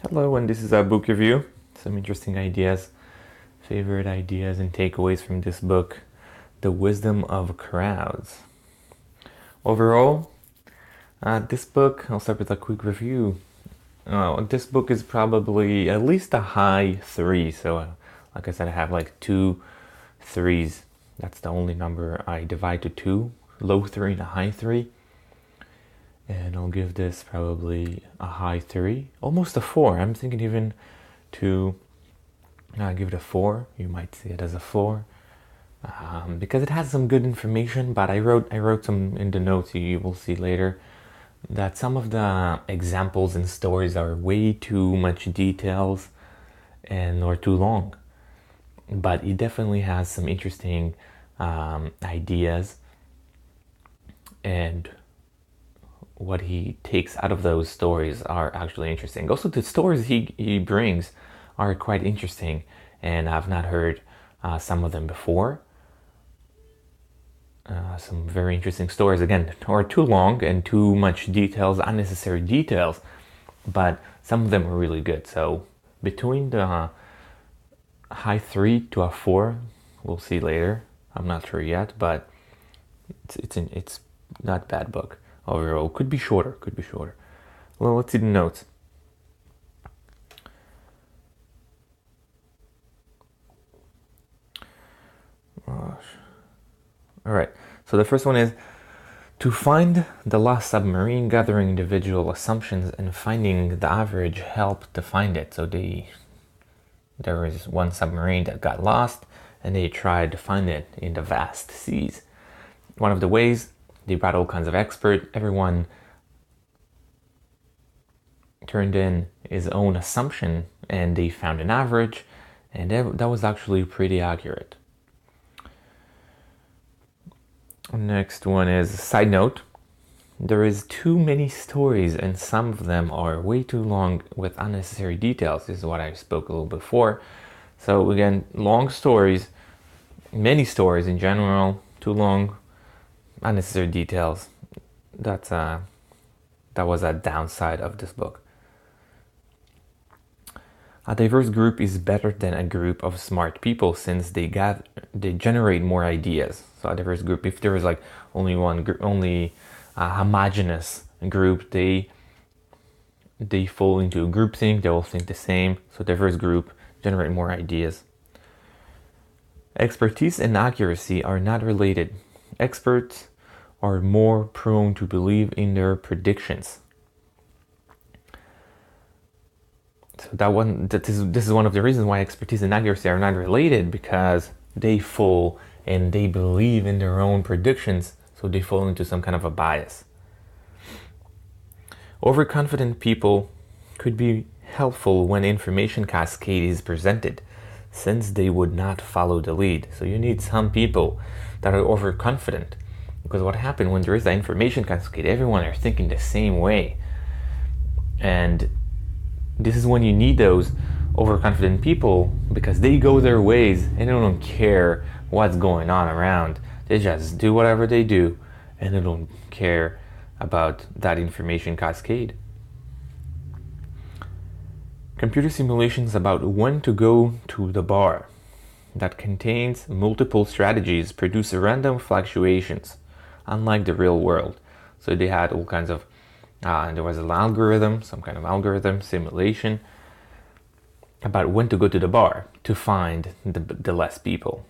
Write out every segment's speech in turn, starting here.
Hello, and this is a book review. Some interesting ideas, favorite ideas, and takeaways from this book, The Wisdom of Crowds. Overall, this book, I'll start with a quick review. This book is probably at least a high 3, so like I said, I have like 2 3s. That's the only number I divide to 2, low 3 and a high 3. And I'll give this probably a high 3, almost a 4. I'm thinking even to give it a 4. You might see it as a 4 because it has some good information. But I wrote some in the notes. You will see later that some of the examples and stories are way too much details and or too long. But it definitely has some interesting ideas, and what he takes out of those stories are actually interesting. Also, the stories he brings are quite interesting, and I've not heard some of them before. Some very interesting stories, again, are too long and too much details, unnecessary details, but some of them are really good. So between the high 3 to a 4, we'll see later. I'm not sure yet, but it's not a bad book overall. Could be shorter. Well, let's see the notes. All right. So the first one is to find the lost submarine, gathering individual assumptions and finding the average help to find it. So there was one submarine that got lost, and they tried to find it in the vast seas. One of the ways, they brought all kinds of experts. Everyone turned in his own assumption, and they found an average, and that was actually pretty accurate. Next one is a side note. There is too many stories, and some of them are way too long with unnecessary details. This is what I spoke a little before. So again, long stories, many stories in general, too long, unnecessary details. That was a downside of this book. A diverse group is better than a group of smart people since they generate more ideas. So a diverse group, if there is like only one group, only a homogenous group, they fall into a groupthink. They all think the same. So diverse group generate more ideas. Expertise and accuracy are not related. Experts are more prone to believe in their predictions. So this is one of the reasons why expertise and accuracy are not related, because they fall and they believe in their own predictions, so they fall into some kind of a bias. Overconfident people could be helpful when information cascade is presented, since they would not follow the lead. So you need some people that are overconfident, because what happens when there is an information cascade, everyone are thinking the same way, and this is when you need those overconfident people, because they go their ways and they don't care what's going on around. They just do whatever they do, and they don't care about that information cascade. Computer simulations about when to go to the bar that contains multiple strategies produce random fluctuations, unlike the real world. So they had all kinds of there was an algorithm, some kind of algorithm simulation about when to go to the bar to find the less people,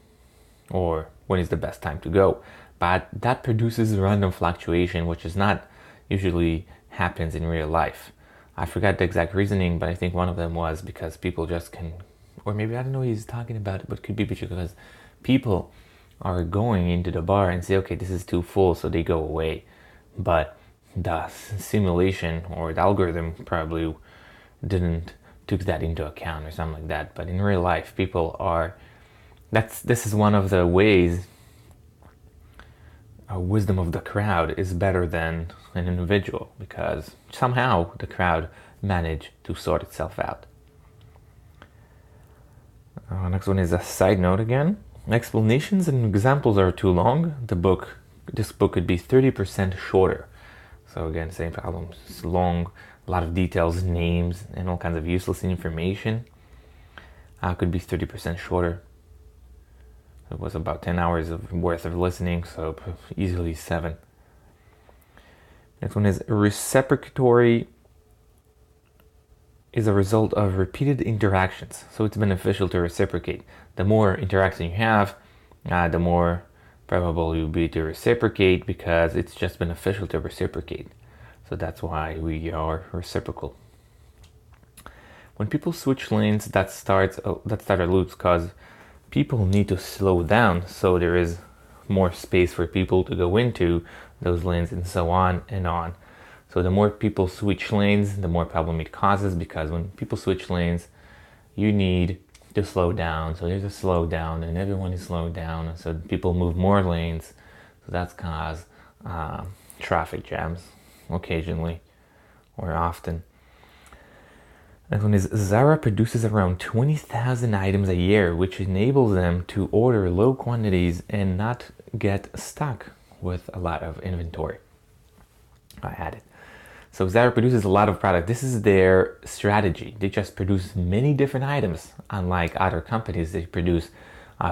or when is the best time to go. But that produces random fluctuation, which is not usually happens in real life. I forgot the exact reasoning, but I think one of them was because people just can, or maybe I don't know what he's talking about, but it could be because people are going into the bar and say, okay, this is too full, so they go away. But the simulation or the algorithm probably didn't took that into account or something like that. But in real life, people are, this is one of the ways a wisdom of the crowd is better than an individual, because somehow the crowd managed to sort itself out. Next one is a side note again. Explanations and examples are too long. This book could be 30% shorter. So again, same problem. It's long, a lot of details, names, and all kinds of useless information, could be 30% shorter. It was about 10 hours worth of listening, so easily 7. Next one is reciprocatory is a result of repeated interactions. So it's beneficial to reciprocate. The more interaction you have, the more probable you'll be to reciprocate, because it's just beneficial to reciprocate. So that's why we are reciprocal. When people switch lanes, that starts a loop, because people need to slow down, so there is more space for people to go into those lanes, and so on and on. So the more people switch lanes, the more problem it causes, because when people switch lanes, you need to slow down. So there's a slowdown, and everyone is slowed down, so people move more lanes. So that's cause traffic jams occasionally or often. Next one is Zara produces around 20,000 items a year, which enables them to order low quantities and not get stuck with a lot of inventory. I added. So Zara produces a lot of product. This is their strategy. They just produce many different items. Unlike other companies, they produce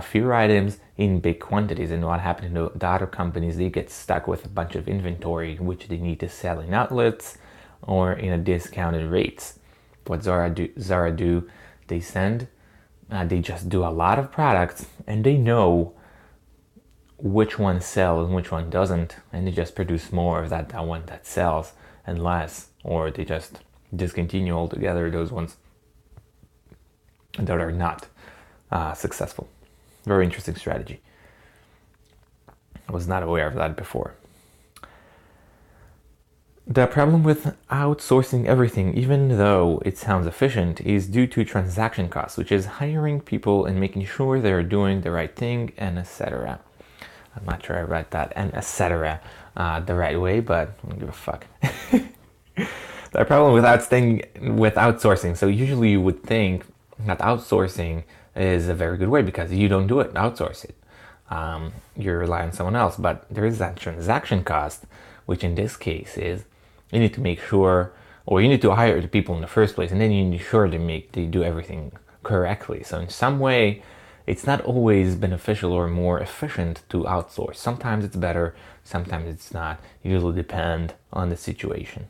fewer items in big quantities. And what happened to the other companies, they get stuck with a bunch of inventory, which they need to sell in outlets or in a discounted rates. What Zara do, they just do a lot of products, and they know which one sells and which one doesn't, and they just produce more of that one that sells and less, or they just discontinue altogether those ones that are not successful. Very interesting strategy. I was not aware of that before. The problem with outsourcing everything, even though it sounds efficient, is due to transaction costs, which is hiring people and making sure they're doing the right thing, and etc. I'm not sure I read that and etc. The right way, but I don't give a fuck. The problem with outsourcing, so usually you would think that outsourcing is a very good way because you don't do it, outsource it. You rely on someone else, but there is that transaction cost, which in this case is you need to make sure, or you need to hire the people in the first place, and then you need to be sure they do everything correctly. So in some way, it's not always beneficial or more efficient to outsource. Sometimes it's better, sometimes it's not. It usually depends on the situation.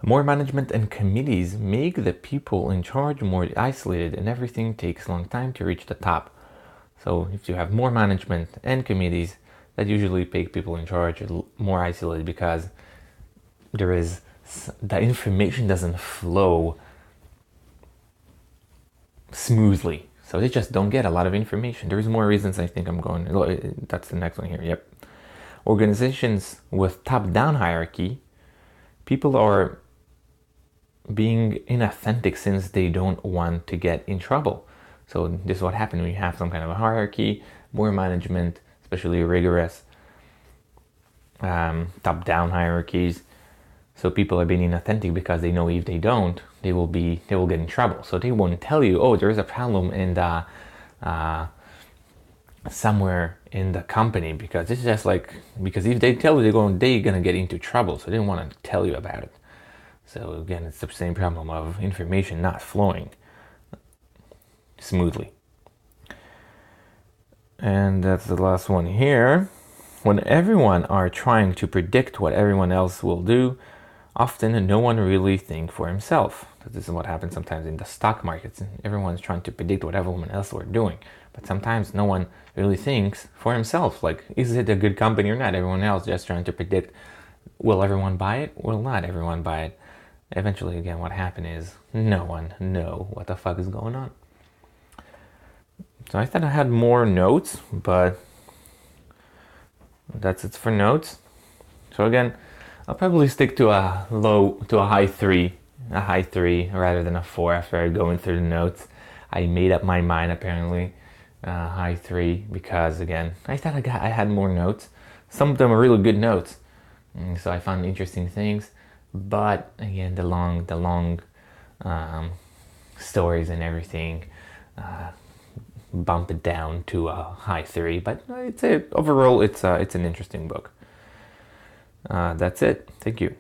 More management and committees make the people in charge more isolated, and everything takes a long time to reach the top. So if you have more management and committees, that usually make people in charge more isolated, because the information doesn't flow smoothly. So they just don't get a lot of information. There's more reasons I think I'm going. That's the next one here. Yep. Organizations with top-down hierarchy, people are being inauthentic since they don't want to get in trouble. So this is what happens when you have some kind of a hierarchy, more management, especially rigorous top-down hierarchies. So people are being inauthentic because they know if they don't, they will get in trouble. So they won't tell you, oh, there is a problem in the somewhere in the company, because it's just because if they tell you, they're gonna get into trouble. So they don't want to tell you about it. So again, it's the same problem of information not flowing smoothly. And that's the last one here. When everyone are trying to predict what everyone else will do, often no one really thinks for himself. This is what happens sometimes in the stock markets. Everyone's trying to predict what everyone else are doing. But sometimes no one really thinks for himself. Like, is it a good company or not? Everyone else just trying to predict, will everyone buy it? Will not everyone buy it? Eventually, again, what happened is no one know what the fuck is going on. So I thought I had more notes, but that's it for notes. So again, I'll probably stick to a high three rather than a 4 after going through the notes. I made up my mind apparently, high 3, because again, I thought I had more notes. Some of them are really good notes, so I found interesting things. But again, the long stories and everything bump it down to a high 3. But overall, it's an interesting book. That's it. Thank you.